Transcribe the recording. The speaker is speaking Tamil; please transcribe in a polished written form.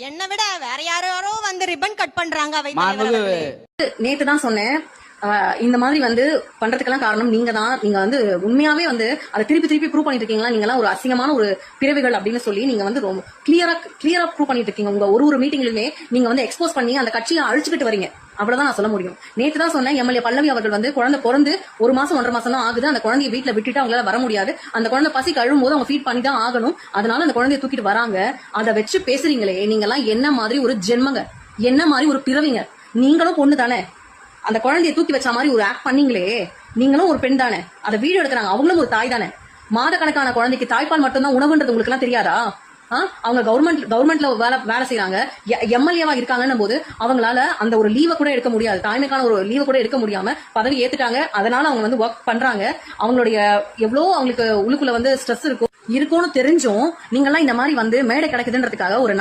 என்னை விட வேற யாரோ வந்து ரிப்பன் கட் பண்றாங்க. நேத்து தான் சொன்னேன், இந்த மாதிரி வந்து பண்றதுக்கெல்லாம் காரணம் நீங்க தான். நீங்க வந்து உண்மையாவே வந்து அதை திருப்பி ப்ரூவ் பண்ணிட்டு இருக்கீங்களா? நீங்க எல்லாம் ஒரு அசிங்கமான ஒரு பிறவிகள் அப்படின்னு சொல்லி நீங்க வந்து ரொம்ப கிளியரா ப்ரூவ் பண்ணிட்டு இருக்கீங்க. உங்க ஒரு மீட்டிங்லயுமே நீங்க வந்து எக்ஸ்போஸ் பண்ணி அந்த கட்சியை அழிச்சுக்கிட்டு வரீங்க. அவ்வளவுதான் நான் சொல்ல முடியும். நேத்து தான் சொன்னேன், எம்எல்ஏ பல்லவி அவர்கள் வந்து குழந்தை பிறந்து 1 மாசம் 1.5 மாசம் தான் ஆகுது. அந்த குழந்தைய வீட்டுல விட்டுட்டு அவங்களால வர முடியாது. அந்த குழந்தை பசி கழுவும் போது அவங்க ஃபீட் பண்ணி தான் ஆகணும். அதனால அந்த குழந்தைய தூக்கிட்டு வராங்க. அதை வச்சு பேசுறீங்களே, நீங்க எல்லாம் என்ன மாதிரி ஒரு ஜென்மங்க, என்ன மாதிரி ஒரு பிறவிங்க? நீங்களும் பொண்ணு தானே, அந்த குழந்தைய தூக்கி வச்ச மாதிரி ஒரு ஆக்ட் பண்ணீங்களே, நீங்களும் ஒரு பெண் தானே, அதை வீடியோ எடுக்கிறாங்க, அவங்களும் ஒரு தாய் தானே. மாதக்கணக்கான குழந்தைக்கு தாய்ப்பால் மட்டும்தான் உணவுன்றது உங்களுக்கு எல்லாம் தெரியாதா? அவங்க கவர்மெண்ட்ல வேலை செய்யறாங்க, எம்எல்ஏவா இருக்காங்கன்னும் போது அவங்களால அந்த ஒரு லீவை கூட எடுக்க முடியாது. தாய்மைக்கான ஒரு லீவை கூட எடுக்க முடியாம பதவி ஏத்துட்டாங்க. அதனால அவங்க வந்து ஒர்க் பண்றாங்க. அவங்களுடைய எவ்வளவு அவங்களுக்கு உள்ளுக்குள்ள வந்து ஸ்ட்ரெஸ் இருக்கும்னு தெரிஞ்சும் நீங்க எல்லாம் இந்த மாதிரி வந்து மேடை கிடைக்குதுன்றதுக்காக ஒரு